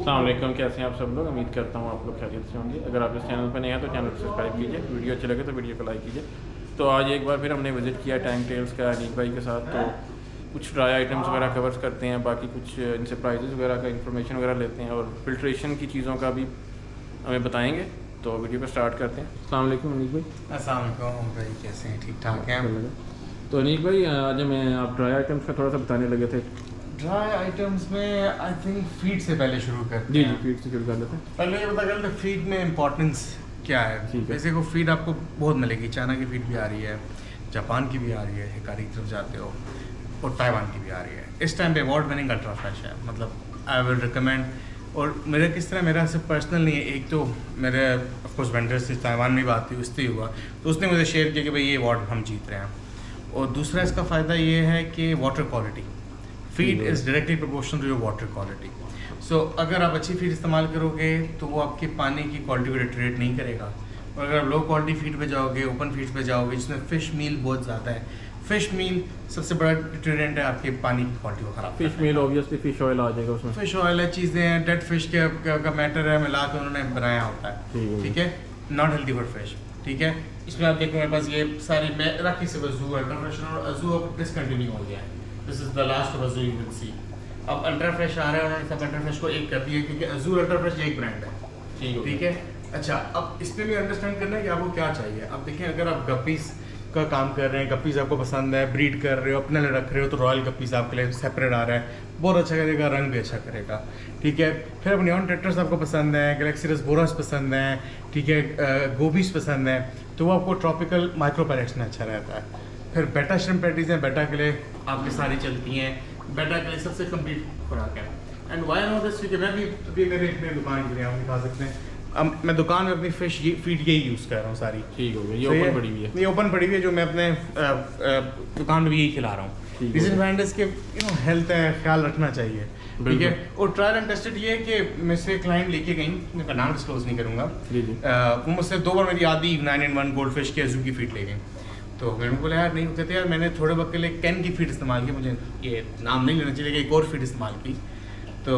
अस्सलाम वालेकुम, कैसे हैं आप सब लोग। उम्मीद करता हूँ आप लोग खैरियत से होंगे। अगर आप इस चैनल पर नए हैं तो चैनल को सब्सक्राइब कीजिए, वीडियो अच्छे लगे तो वीडियो को लाइक कीजिए। तो आज एक बार फिर हमने विज़िट किया टैंक टेल्स का अनीक भाई के साथ। तो कुछ ड्राई आइटम्स वगैरह कवर्स करते हैं, बाकी कुछ इनसे प्राइजेस वगैरह का इन्फॉर्मेशन वगैरह लेते हैं और फिल्ट्रेशन की चीज़ों का भी हमें बताएँगे। तो वीडियो को स्टार्ट करते हैं। अस्सलाम वालेकुम अनीक भाई। अस्सलाम वालेकुम भाई, कैसे हैं? ठीक ठाक हैं। तो अनीक भाई आज हमें आप ड्राई आइटम्स का थोड़ा सा बताने लगे थे। ड्राई आइटम्स में आई थिंक फीड से पहले शुरू करते जी हैं। जी, फीड से शुरू कर लेते हैं। पहले ये पता करते हैं फीड में इंपॉर्टेंस क्या है। ठीक है। जैसे को फीड आपको बहुत मिलेगी, चाइना की फीड भी आ रही है, जापान की भी आ रही है, हिकारी की तरफ जाते हो, और ताइवान की भी आ रही है। इस टाइम पे अवार्ड विनिंग अल्ट्रा फ्रेश है, मतलब आई विल रिकमेंड। और मेरा किस तरह, मेरा सिर्फ पर्सनल नहीं है, एक तो मेरे ऑफकोर्स वेंडर से ताइवान में बात हुई, उससे हुआ, तो उसने मुझे शेयर किया कि भाई ये अवार्ड हम जीत रहे हैं। और दूसरा इसका फ़ायदा ये है कि water quality, feed is directly proportional to your water quality. So अगर आप अच्छी फीड इस्तेमाल करोगे तो वो आपके पानी की क्वालिटी को डिटरेट नहीं करेगा। और अगर आप लो क्वालिटी फीड पे जाओगे, ओपन फीड पे जाओगे जिसमें फ़िश मील बहुत ज़्यादा है, फ़िश मील सबसे बड़ा डिटरेंट है आपके पानी की क्वालिटी को ख़राब। Fish meal obviously fish oil आ जाएगा उसमें। फिश ऑयल है, चीज़ें हैं, डेड फिश का मैटर है, मिला के उन्होंने बनाया होता है, ठीक है, नॉट हेल्दी फॉर फिश, ठीक है। इसमें आप देखो मेरे पास ये सारी, मैं रखी सिर्फ अज़ू अल्ट्रा फ्रेश, और अज़ू अब डिसकंटिन्यू हो गया है। This is the last of Azoo, you will see. अब अल्ट्रा फ्रेश आ रहा है, उन्होंने सब अल्ट्रा फ्रेश को एक कर दिया क्योंकि अज़ू अल्ट्रा फ्रेश एक ब्रांड है, ठीक है। अच्छा, अब इस पर भी अंडरस्टैंड करना है कि आपको क्या चाहिए। अब देखें, अगर आप गप्पीज़ का काम कर रहे हैं, गप्पीज़ आपको पसंद है, ब्रीड कर रहे हो, अपने लिए रख रहे हो, तो रॉयल गप्पीज़ आपके लिए सेपरेट आ रहा है, बहुत अच्छा करेगा, रंग भी अच्छा करेगा, ठीक है। फिर अब नियॉन टेट्रस आपको पसंद है, गैलेक्सीरस बोरस पसंद है, ठीक है, गोबीज पसंद है, तो वो आपको ट्रॉपिकल माइक्रो पैलेट्स में अच्छा रहता है। फिर बेटा श्रिम्प पैटीज़ हैं, बेटा के लिए आपकी सारी चलती हैं, बेटा के लिए सबसे कम्प्लीट खुराक है। एंड वाई नो दिस, क्योंकि मैं भी अभी मेरे दुकान के लिए आप दिखा सकते हैं, अब मैं दुकान में अपनी फिश फीड यही यूज़ कर रहा हूँ सारी। ठीक हो गया, ये ओपन पड़ी हुई है। ये ओपन पड़ी हुई है, जो मैं अपने दुकान में भी यही खिला रहा हूँ। रीजन बिहाइंड इसके हेल्थ है, ख्याल रखना चाहिए, ठीक है। और ट्रायल एंड टेस्टेड ये है कि मुझसे क्लाइंट लेके गई, मैं नाम डिस्क्लोज नहीं करूँगा, वो मुझसे 2 बार मेरी आधी 9-in-1 गोल्ड फिश की अज़ू की फीड ले गई। तो मैंने बोला यार नहीं, कहते यार मैंने थोड़े वक्त के लिए कैन की फीड इस्तेमाल की, मुझे ये नाम नहीं लेना चाहिए, एक और फीड इस्तेमाल की, तो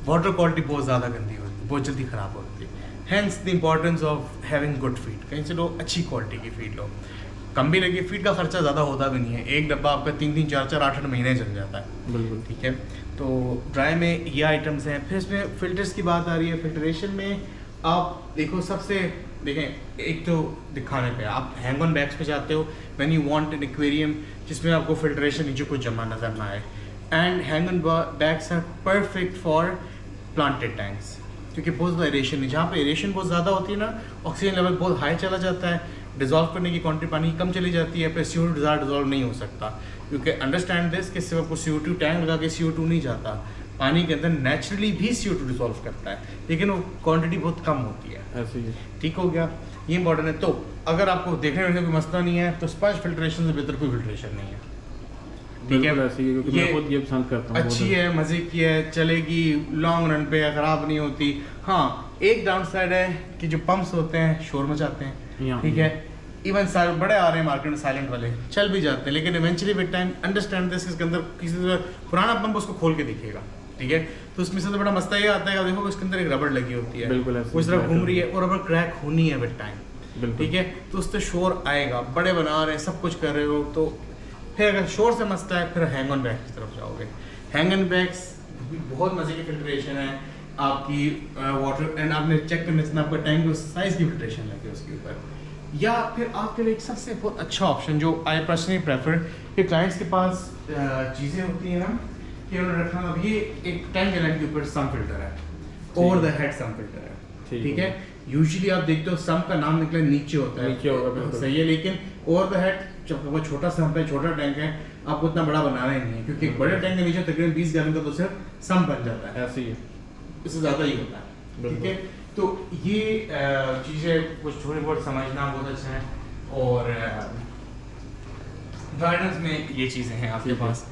वाटर क्वालिटी बहुत ज़्यादा गंदी होती है, बहुत जल्दी ख़राब होती है। Hence the importance of having good feed. कहीं से लो अच्छी क्वालिटी की फीड लो, कम भी लगी, फीड का खर्चा ज़्यादा होता भी नहीं है, एक डब्बा आपका 3-3, 4-4, 8-8 महीने चल जाता है, बिल्कुल, ठीक है। तो ड्राई में ये आइटम्स हैं। फिर इसमें फ़िल्टर्स की बात आ रही है। फिल्ट्रेशन में आप देखो, सबसे देखें, एक तो दिखाने पे आप हैंग ऑन बैग्स पे जाते हो when you want an aquarium जिसमें आपको फिल्ट्रेशन नीचे कुछ जमा नज़र ना आए, and hang on bags are perfect for planted tanks, क्योंकि बहुत ज़्यादा एरेशन नहीं, जहाँ पे एरेशन बहुत ज़्यादा होती है ना, ऑक्सीजन लेवल बहुत हाई चला जाता है, डिज़ोल्व करने की क्वांटिटी पानी कम चली जाती है, फिर CO2 डिज़ोल्व नहीं हो सकता, क्योंकि अंडरस्टैंड दिस कि सिर्फ आपको CO2 टैंक लगा के CO2 नहीं जाता, पानी के अंदर नेचुरली भी CO2 डिज़ोल्व करता है, लेकिन वो क्वांटिटी बहुत कम होती है, ऐसे ही। ठीक हो गया, ये इंपॉर्टेंट है। तो अगर आपको देखने में कोई मसला नहीं है तो स्पंज फिल्ट्रेशन से बेहतर कोई फिल्ट्रेशन नहीं है, ठीक है। ऐसे ही, क्योंकि मैं खुद ये पसंद करता हूँ, अच्छी है, मज़े की है, चलेगी, लॉन्ग रन पे ख़राब नहीं होती। हाँ, एक डाउन साइड है कि जो पंप्स होते हैं शोर मचाते हैं, ठीक है। इवन बड़े आ रहे हैं मार्केट में साइलेंट वाले, चल भी जाते हैं, लेकिन eventually with time understand this, इसके अंदर किसी पुराना पंप उसको खोल के दिखेगा, ठीक है। तो उसमें से तो बड़ा मसला ये आता है, देखो इसके अंदर एक रबड़ लगी होती है, बिल्कुल वो इस तरह घूम रही है, और रबड़ क्रैक होनी है विद टाइम, ठीक है। तो उससे शोर आएगा, बड़े बना रहे हैं, सब कुछ कर रहे हो, तो फिर अगर शोर से मसला है फिर हैंग ऑन बैग्स की तरफ जाओगे। हैंग ऑन बैग्स बहुत मज़े की फिल्ट्रेशन है आपकी, वाटर एंड आपने चेक करना चाहिए आपका टैंक उस साइज़ की फिल्ट्रेशन लगे उसके ऊपर। या फिर आपके लिए एक सबसे बहुत अच्छा ऑप्शन जो आई पर्सनली प्रेफर, कि क्लाइंट्स के पास चीज़ें होती हैं ना कि उन्होंने रखना, अब ये एक 10 गैलन के ऊपर सम फिल्टर है, over the head some filter है, ठीक है। यूजुअली आप देखते हो सम का नाम निकले नीचे होता है, नीचे होगा, सही है, लेकिन ओवर द हेड जब वो छोटा सम्प है, छोटा टैंक है, आपको उतना बड़ा बनाना ही नहीं है, क्योंकि बड़े टैंक के नीचे तकरीबन 20 गैलन का तो सिर्फ सम्प बन जाता है, ऐसे ही, इससे ज़्यादा ही होता है, ठीक है। तो ये चीज़ें कुछ थोड़ी बहुत समझना बहुत अच्छा है, और गाइडेंस में ये चीज़ें हैं आपके पास।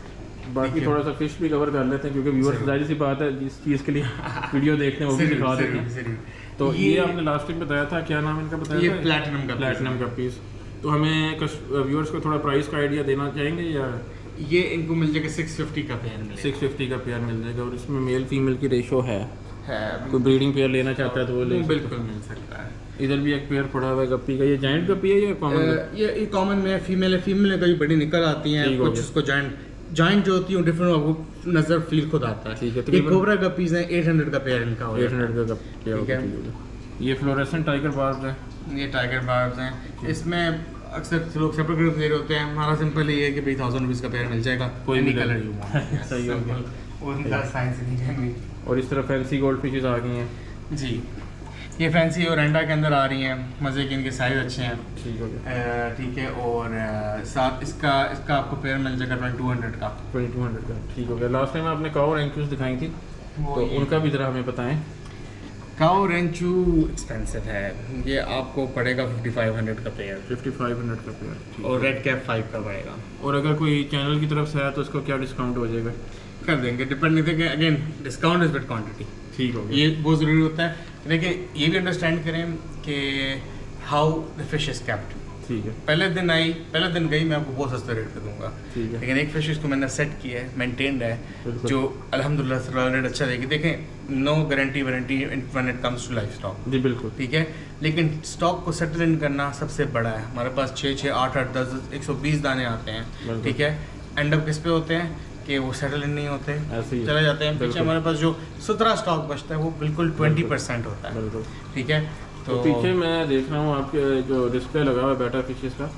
बाकी थोड़ा सा फिश भी कवर कर लेते हैं, क्योंकि व्यूअर्स जाहिर सी बात है जिस चीज़ के लिए वीडियो देखते हैं वो भी दिखा देते हैं। तो ये आपने लास्ट टाइम बताया था, क्या नाम इनका बताया था? ये प्लैटिनम का पीस। तो हमें व्यूअर्स को थोड़ा प्राइस का आइडिया देना चाहेंगे या ये इनको मिल जाएगा 650 का पेयर मिलेगा। 650 का पेयर मिल जाएगा और इसमें मेल फीमेल की रेशो है। कोई ब्रीडिंग पेयर लेना चाहता है तो वो ले बिल्कुल मिल सकता है। इधर भी एक पेयर पड़ा हुआ है गप्पी का। ये जायंट गप्पी है या कॉमन? ये कॉमन में फीमेल है। फीमेल में कभी बड़ी निकल आती हैं, कुछ उसको जॉइंट जो होती है डिफरेंट आपको नजर फील खुद आता है। ठीक है। ये कोबरा गप्पीज हैं, 800 का पेयर इनका हो 800 का पेयर। ये फ्लोरेसेंट टाइगर बार्ब्स है। ये टाइगर बार्ब्स हैं। इसमें अक्सर लोग सेपरेट ग्रुप ले रहे होते हैं। हमारा सिंपल ये है कि भाई 1000 रुपीज़ का पेयर मिल जाएगा, कोई भी कलर यू वांट। सही हो गया। उनका साइंस नहीं। और इस तरह फैंसी गोल्ड फिशेस आ गई हैं जी। ये फैंसी और एंडा के अंदर आ रही हैं, मज़े के, इनके साइज़ अच्छे हैं। ठीक हो गया। ठीक है। और साथ इसका आपको पेयर मिल जाएगा 2200 का। 2200 का। ठीक हो गया। लास्ट टाइम आपने काऊ रेंचूस दिखाई थी तो उनका भी ज़रा हमें बताएं। काऊ रेंचू एक्सपेंसिव है, ये आपको पड़ेगा 5500 का पेयर। 5500 का पेयर। और रेड कैप 5 का पड़ेगा। और अगर कोई चैनल की तरफ से आया तो उसको क्या डिस्काउंट हो जाएगा? कर देंगे, डिपेंड नहीं देंगे। Again discount is with quantity. ठीक हो गया। ये बहुत ज़रूरी होता है। देखिए ये भी अंडरस्टैंड करें कि how the fish is kept. ठीक है। पहले दिन गई, मैं आपको बहुत सस्ते रेट पे दूंगा। ठीक है। लेकिन एक फिश इसको मैंने सेट किया है, मेंटेन्ड है, बिल्कुल। जो अल्हम्दुलिल्लाह से रेट अच्छा देगी। देखें, no guarantee warranty when it comes to life stock. जी बिल्कुल। ठीक है। लेकिन स्टॉक को सेटल इन करना सबसे बड़ा है। हमारे पास 6, 8, 10, 120 दाने आते हैं। ठीक है। एंड अप किस पे होते हैं कि वो सेटल इन नहीं होते, चले जाते हैं। पीछे हमारे पास जो 17 स्टॉक बचता है वो बिल्कुल 20% होता है। बिल्कुल। ठीक है। तो पीछे मैं देख रहा हूँ आपके जो डिस्प्ले लगा हुआ है बेटा फिशेस का,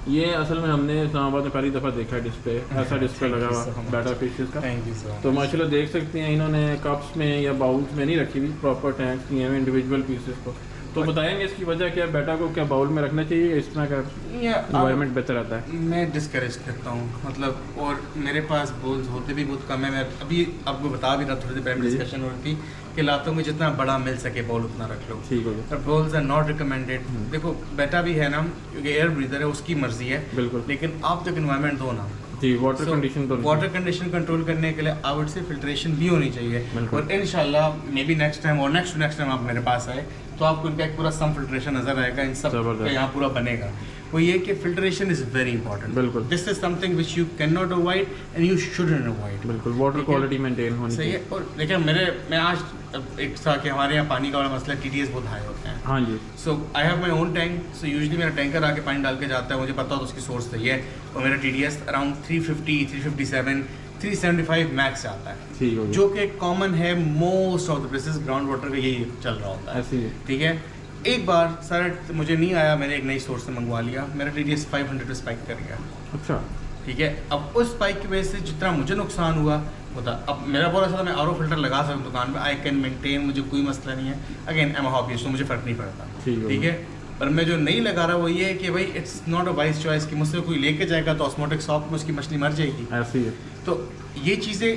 ये असल में हमने इस्लामाबाद में पहली दफ़ा देखा है डिस्प्ले, ऐसा डिस्प्ले लगा हुआ बेटा फिशेस का। थैंक यू सो तो माशाल्लाह देख सकते हैं इन्होंने कप्स में या बाउल्स में नहीं रखी हुई, प्रॉपर टैंक्स किए हैं इंडिविजुअल पीसेस को। तो बताएंगे इसकी वजह क्या? बेटा को क्या बाउल में रखना चाहिए? इस तरह का एनवायरनमेंट बेहतर आता है? मैं डिस्करेज करता हूँ, मतलब, और मेरे पास बोल्स होते भी बहुत कम है। मैं अभी आपको बता भी रहा, थोड़ी देर पहले डिस्कशन हो रही थी कि लातों में जितना बड़ा मिल सके बॉल उतना रख लो। ठीक हो गया। Balls are not recommended. देखो बेटा भी है ना, क्योंकि एयर ब्रीदर है, उसकी मर्जी है। बिल्कुल। लेकिन आप तक इन्वायरमेंट दो ना जी। वाटर कंडीशन तो वाटर कंडीशन कंट्रोल करने के लिए आई वुड से फिल्ट्रेशन भी होनी चाहिए। और इंशाल्लाह मे बी नेक्स्ट टाइम और नेक्स्ट टाइम आप मेरे पास आए तो आपको इनका एक पूरा सम फिल्ट्रेशन नजर आएगा। इन सब का यहाँ पूरा बनेगा। वो ये कि फिल्ट्रेशन इज वेरी इंपॉर्टेंट। बिल्कुल। This is something which you can not avoid and you shouldn't avoid. बिल्कुल। वाटर क्वालिटी मेंटेन होनी चाहिए। और देखिए मैं आज एक था कि हमारे यहाँ पानी का बड़ा मसला, TDS बहुत हाई होते हैं। हाँ जी। So I have my own tank. So usually मेरा टैंकर आके पानी डाल के जाता है, मुझे पता होता है उसकी सोर्स सही है। और मेरा TDS अराउंड 350, 357, 375 मैक्स आता है, जो कि कॉमन है most of the places. Ground water का यही चल रहा होता है। ठीक है। एक बार सर मुझे नहीं आया, मैंने एक नई सोर्स से मंगवा लिया, मेरा TDS 500 पे स्पाइक कर गया। अच्छा। ठीक है। अब उस स्पाइक की वजह से जितना मुझे नुकसान हुआ होता, अब मेरा बोला था मैं RO फिल्टर लगा सकता हूँ दुकान में, आई कैन मेंटेन, मुझे कोई मसला नहीं है। अगेन आई एम हॉबीस्ट, तो मुझे फ़र्क नहीं पड़ता। ठीक है। पर मैं जो नहीं लगा रहा वो ये है कि भाई it's not a wise choice कि मुझसे कोई लेके जाएगा तो ऑस्मोटिक शॉक में उसकी मछली मर जाएगी। ऐसी है। तो ये चीज़ें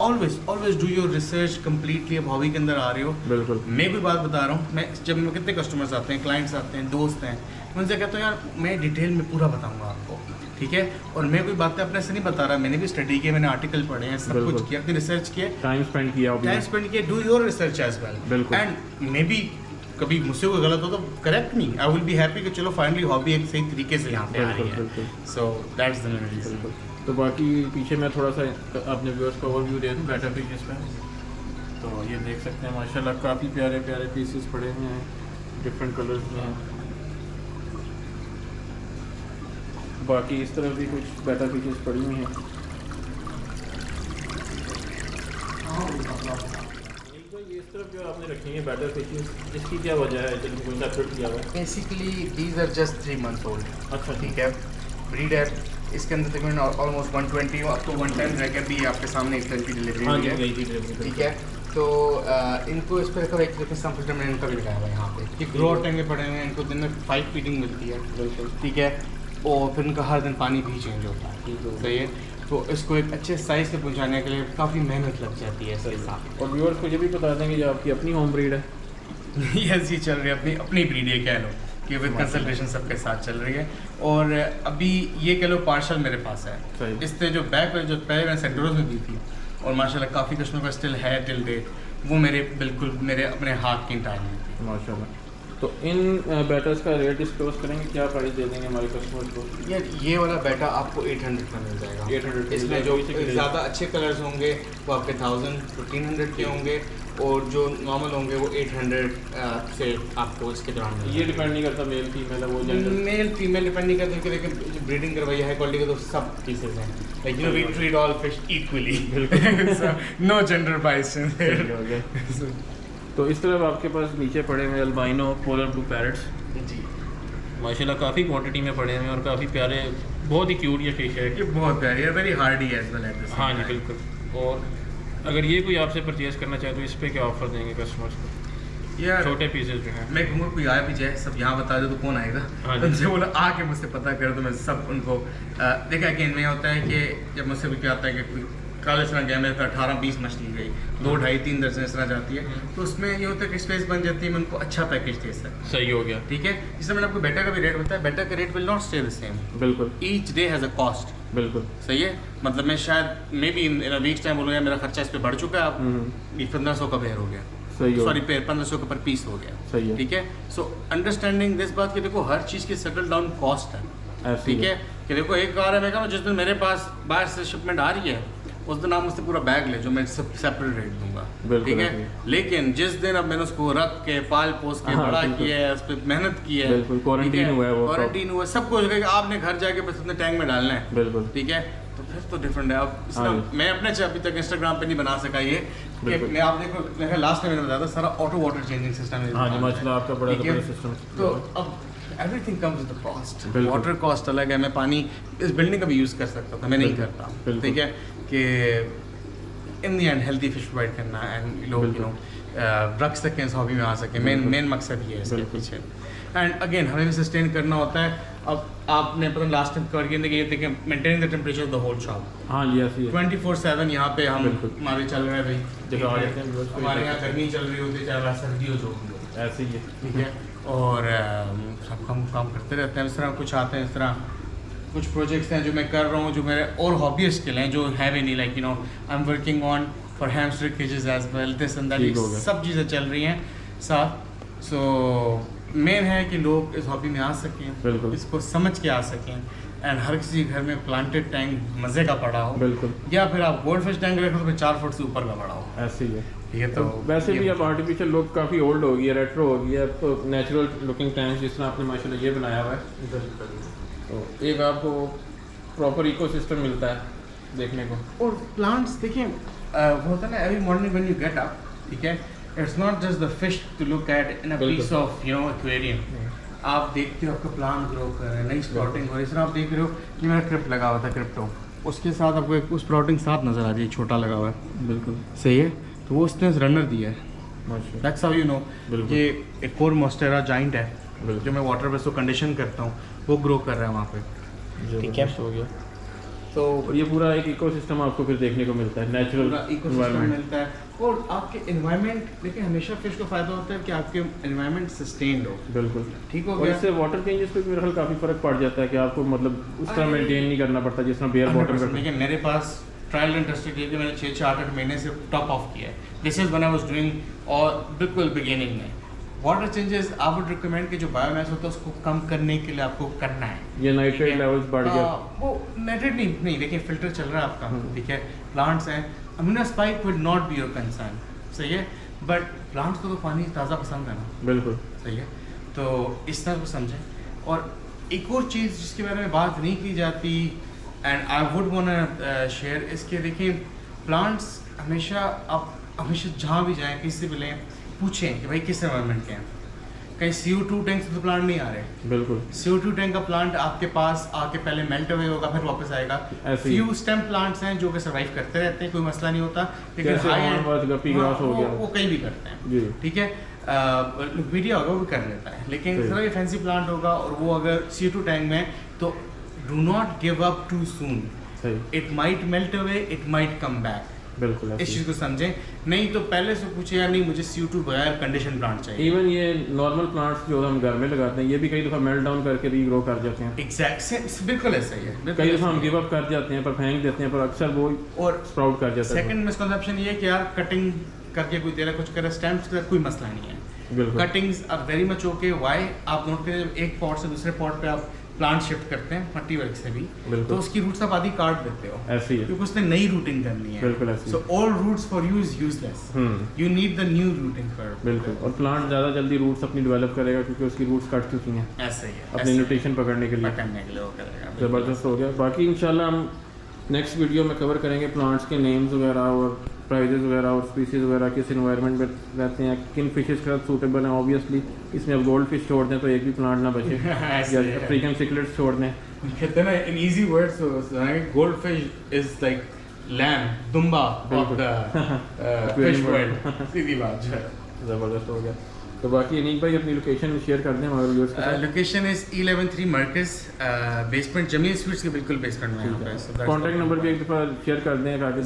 always do your research completely. अब हॉबी के अंदर आ रहे हो, बिल्कुल। मैं कोई बात बता रहा हूँ, मैं जब कितने कस्टमर्स आते हैं, क्लाइंट्स आते हैं, दोस्त हैं, मैं उनसे कहता हूँ यार मैं डिटेल में पूरा बताऊँगा आपको। ठीक है। और मैं कोई बातें अपने से नहीं बता रहा, मैंने भी स्टडी किया, मैंने आर्टिकल पढ़े हैं, सब कुछ किया, अपनी रिसर्च किया, टाइम स्पेंड किया। Do your research as well. And maybe कभी मुझसे कोई गलत हो तो correct me, I will be happy कि चलो फाइनली हॉबी एक सही तरीके से यहाँ पे आ रही है। So that's the reason. तो बाकी पीछे मैं थोड़ा सा अपने व्यूअर्स को ओवरव्यू दे दूँ बेटा फिशेस पे। तो ये देख सकते हैं माशाल्लाह काफ़ी प्यारे प्यारे पीसेस पड़े हुए हैं, डिफरेंट कलर्स में हैं। बाकी इस तरफ भी कुछ बेटा फिशेस पड़ी हुई हैं। ये इस तरफ जो आपने रखी है बेटा फिशेस, इसकी क्या वजह है जब इनको सेपरेट किया हुआ है? Basically these are just 3 months old। अच्छा। ठीक है। ब्रीड है, इसके अंदर तकरीबन ऑलमोस्ट 120 अप टू 110 रह भी आपके सामने एक टन की डिलीवरी हुई है। ठीक है। तो इनको इस पर रखा हुआ एक देखिए सम फिल्टर मैंने इनका भी लगाया हुआ है यहाँ पे कि ग्रो टैंक में पड़े हुए हैं। इनको दिन में 5 फीडिंग मिलती है। बिल्कुल। ठीक है। और फिर इनका हर दिन पानी भी चेंज होता है। सही है। तो इसको एक अच्छे साइज़ से पहुँचाने के लिए काफ़ी मेहनत लग जाती है। सही साथ। और व्यूअर्स को ये भी बता देंगे जो आपकी अपनी होम ब्रीड है। यस, ये चल रही है अपनी ब्रीड, ये कह लो कि विद कंसल्टेशन सबके साथ चल रही है। और अभी ये कह लो पार्शल मेरे पास है। इससे जो बैक जो पहले मैंने सेक्टरों में दी थी और माशाल्लाह काफ़ी कस्टमर का स्टिल है टिल डेट, वो मेरे बिल्कुल मेरे अपने हाथ की टाइम है। माशाल्लाह। तो इन बैटर्स का रेट डिस्क्लोज करेंगे, क्या प्राइस दे देंगे हमारे कस्टमर्स को? यार ये वाला बैटा आपको 800 का मिल जाएगा। 800 इसमें जो ज़्यादा अच्छे कलर्स होंगे वो आपके 1000 1500 के होंगे, और जो नॉर्मल होंगे वो 800 से आपको इसके दौरान मिलेंगे। ये डिपेंड नहीं करता मेल फीमेल है वो मेल फीमेल डिपेंड नहीं करता, लेकिन ब्रीडिंग करवाई है क्वालिटी के तो सब पीसेस हैं, like you know we treat all fish equally, no gender bias. तो इस तरफ आपके पास नीचे पड़े हुए अल्बाइनो पोलर ब्लू पैरट्स जी माशाल्लाह काफ़ी क्वांटिटी में पड़े हुए हैं और काफ़ी प्यारे, बहुत ही क्यूट ये फिश है। ये बहुत प्यारी है, very hardy as well at this. हाँ जी बिल्कुल। और अगर ये कोई आपसे परचेज़ करना चाहे तो इस पर क्या ऑफर देंगे कस्टमर्स को? यार छोटे पीसेस जो हैं मैं कहूँगा कोई आया भी जाए सब यहाँ बता दे तो कौन आएगा। हाँ जी। उनसे बोला आके मुझसे पता करे तो मैं सब उनको देखा कि इनमें होता है कि जब मुझसे भी क्या आता है कि कोई कल इस तरह गया मेरे को 18-20 मछली गई, 2 2.5 3 दर्जन इस तरह जाती है, तो उसमें ये होता है कि स्पेस बन जाती है, मैं उनको अच्छा पैकेज दे सकता। सही हो गया। ठीक है, इसलिए मैंने आपको बेटा का भी रेट बताया, बेटा का rate will not stay the same, बिल्कुल each day has a cost. बिल्कुल सही है, मतलब मैं शायद maybe in week's time बोलूँगा मेरा खर्चा इस पर बढ़ चुका है, अब 1500 का पेयर हो गया, सही हो सॉरी पेयर 1500 का पर पीस हो गया। सही है। ठीक है, सो अंडरस्टैंडिंग दिस बात कि देखो हर चीज़ की सेटल डाउन कॉस्ट है। ऐसे ठीक ही है, कि देखो एक कार है, मैं कहूँ जिस दिन मेरे पास बाहर से शिपमेंट आ रही है उस दिन आप मुझसे पूरा बैग ले जो मैं सब सेपरेट रेट दूंगा। बिल्कुल, ठीक है, बिल्कुल। लेकिन जिस दिन अब मैंने उसको रख के पाल पोस के हाँ, बड़ा बिल्कुल। किया है, उस पर मेहनत की है, बिल्कुल, क्वारंटीन हुआ है वो, क्वारंटीन हुआ है, सब कुछ है कि आपने घर जाके बस अपने टैंक में डालना है। बिल्कुल ठीक है, तो फिर तो डिफरेंट है। अब हाँ इसका मैं अपने अभी तक इंस्टाग्राम पे नहीं बना सका ये कि बिल्कुल। मैं आप देखो मेरा लास्ट टाइम मैंने बताया था सारा ऑटो वाटर चेंजिंग सिस्टम है। हाँ जी माशाल्लाह आपका बड़ा ठीक है? बड़ा सिस्टम। तो अब everything comes with the cost. बिल्कुल। वाटर कॉस्ट अलग है, मैं पानी इस बिल्डिंग का भी यूज़ कर सकता था, मैं नहीं करता। बिल्कुल। ठीक है, कि इन दी एंड हेल्दी फिश प्रोवाइड करना एंड लोग यू नो रख सकें इस हॉबी में आ सकें, मेन मकसद ये है इसके बिल्कुल। पीछे। एंड अगेन हमें भी सस्टेन करना होता है। अब आपने पता लास्ट टाइम कवर किया कि ये देखिए maintaining the temperature of the whole shop हाँ जी ऐसी है 24/7 यहाँ पे हम बिल्कुल। हमारे चल रहे हैं भाई। जगह आ जाते हैं व्यूअर्स को, हमारे यहाँ गर्मी चल रही होती है, चाहे वहाँ सर्दी हो, जो भी हो। ऐसे ही है। ठीक है, और सब काम करते रहते हैं। इस तरह कुछ आते हैं, इस तरह कुछ प्रोजेक्ट्स हैं जो मैं कर रहा हूँ जो मेरे और हॉबी स्किल हैं जो है भी नहीं, like you know I am working on for hamster cages as well, this end ठीक हो दैट, गया। सब चीज़ें चल रही हैं साथ। सो मेन है कि लोग इस हॉबी में आ सकें, बिल्कुल। इसको समझ के आ सकें, एंड हर किसी घर में प्लांटेड टैंक मज़े का पड़ा हो, बिल्कुल या फिर आप गोल्ड फिश टैंक रखो तो फिर 4 फुट से ऊपर का पड़ा हो। ऐसे ही है। ठीक है, तो वैसे ये भी अब आर्टिफिशियल लुक काफ़ी ओल्ड हो गई है, रेट्रो हो गई है, तो नेचुरल लुकिंग टैंक जिस तरह आपने माशाल्लाह ये बनाया हुआ है, तो एक आपको प्रॉपर इकोसिस्टम मिलता है देखने को। और प्लांट्स देखिए वो होता है ना, every morning when you get up, ठीक है, it's not just the fish to look at in a बिल्कुल। Piece of you know aquarium. आप देखते हो आपका प्लांट ग्रो कर रहा है, नई स्प्रॉटिंग हो रही है। इस तरह आप देख रहे हो कि मेरा क्रिप्ट लगा हुआ था, क्रिप्टो, उसके साथ आपको एक स्प्रॉटिंग साथ नजर आ रही है, छोटा लगा हुआ है। बिल्कुल सही है, तो वो उसने रनर दिया है। माशाल्लाह दैट्स हाउ यू नो बिल्कुल। कि एक और मोस्टेरा जाइंट है बिल्कुल। जो मैं वाटर बेस को कंडीशन करता हूँ, वो ग्रो कर रहा है वहाँ पे। ठीक है। जबरदस्त हो गया। तो और ये पूरा एक इकोसिस्टम आपको फिर देखने को मिलता है, नेचुरल पूरा इकोसिस्टम एनवायरनमेंट। मिलता है, और आपके एनवायरनमेंट देखिए हमेशा फिश को फायदा होता है कि आपके एनवायरनमेंट सस्टेन्ड हो। बिल्कुल। ठीक हो और गया। इससे वाटर चेंजेस पे भी मेरे ख्याल काफ़ी फ़र्क पड़ जाता है कि आपको मतलब उस तरह मेंटेन नहीं करना पड़ता जिस तरह बेयर बॉटम 100%। करते हैं। लेकिन मेरे पास ट्रायल एंड टेस्टेड ये कि मैंने 6-8 महीने से टॉप ऑफ किया है। This is when I was doing, और बिल्कुल बिगिनिंग में water changes I would recommend कि जो बायोमास होता है उसको कम करने के लिए आपको करना है। ये नाइट्रेट लेवल्स बढ़ गया। वो नाइट्रेट नहीं देखिए फिल्टर चल रहा है आपका, ठीक है, प्लांट्स हैं, amino spike will not be your concern. सही है, बट प्लांट्स को तो पानी ताज़ा पसंद है ना। बिल्कुल सही है, तो इस तरह को समझें। और एक और चीज़ जिसके बारे में बात नहीं की जाती and I would want share, इसके देखिए प्लांट्स हमेशा आप हमेशा जहाँ भी जाएं किसी से भी लें, पूछें कि भाई किस एनवायरनमेंट के हैं। कहीं CO2 टैंक से तो प्लांट नहीं आ रहे। बिल्कुल CO2 टैंक का प्लांट आपके पास आके पहले मेल्ट अवे होगा, फिर वापस आएगा। ऐसे ही। फ्यू स्टेम प्लांट्स हैं जो कि सर्वाइव करते रहते हैं, कोई मसला नहीं होता। लेकिन जैसे high horn end- was guppy grass हो हाँ, गया। वो कहीं भी करते हैं। जी। ठीक है, मीडिया होगा वो कर लेता है, लेकिन सही। जरा ये फैंसी प्लांट होगा और वो अगर CO2 टैंक में, तो do not give up too soon. सही। It might melt away, it might come back. बिल्कुल इस ऐसे चीज़ को समझें, नहीं तो पहले से पूछे यार नहीं मुझे CO2 बगैर कंडीशन प्लांट चाहिए। इवन ये नॉर्मल प्लांट्स जो हम घर में लगाते हैं ये भी कई दफ़ा मेल्ट डाउन करके रीग्रो कर जाते हैं। एग्जैक्ट, बिल्कुल ऐसा ही है। बिल्कुल कई ऐसा दफ़ा हम ही है। गिव अप कर जाते हैं पर फेंक देते हैं, पर अक्सर वो और स्प्राउट कर जाता है। सेकंड मिसकंसेप्शन ये है कि यार कटिंग करके कोई दे रहा है, कुछ कर रहा है, स्टैम्प्स का कोई मसला नहीं है। बिल्कुल। Cuttings are very much okay. वाई आप नोट करें जब एक पॉट से दूसरे पॉट पे आप प्लांट शिफ्ट करते हैं मट्टी वर्क से भी, बिल्कुल। तो उसकी रूट्स आप आधी काट देते हो, ऐसे ही है, क्योंकि उसने नई रूटिंग करनी है। बिल्कुल ऐसे ही। So all roots for you is useless, you need the new rooting for. बिल्कुल। और प्लांट ज़्यादा जल्दी रूट्स अपनी डेवलप करेगा क्योंकि उसकी रूट्स कट चुकी हैं ऐसे ही है, अपनी न्यूट्रिशन पकड़ने के लिए। वो करेगा। ज़बरदस्त हो गया। बाकी इंशाल्लाह हम नेक्स्ट वीडियो में कवर करेंगे प्लांट्स के नेम्स वगैरह और प्राइजेस वगैरह और स्पीसीज़ वगैरह किस इन्वायरमेंट में रहते हैं, किन फिशेस के साथ सूटेबल हैं। ऑब्वियसली इसमें अब गोल्ड फिश छोड़ दें तो एक भी प्लांट ना बचे, या अफ्रीकन सिकलेट्स छोड़ दें। कहते हैं ना in easy words, gold fish is like lamb, दुम्बा ऑफ द फिश वर्ल्ड। सीधी बात जो है। ज़बरदस्त हो गया। तो बाकी अनीक भाई अपनी लोकेशन शेयर कर दें हमारे व्यूअर्स के साथ। Location is 113 Markaz, basement Jamil sweets के बिल्कुल बेसमेंट में है। कॉन्टैक्ट नंबर भी एक दफ़ा शेयर कर दें ताकि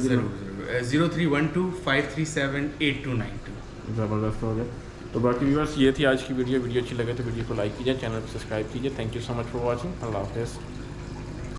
0312537892। ज़बरदस्त हो गया। तो बाकी व्यूअर्स ये थी आज की वीडियो अच्छी लगे तो वीडियो को लाइक कीजिए, चैनल को सब्सक्राइब कीजिए। Thank you so much for watching. अल्लाह हाफ़िज़।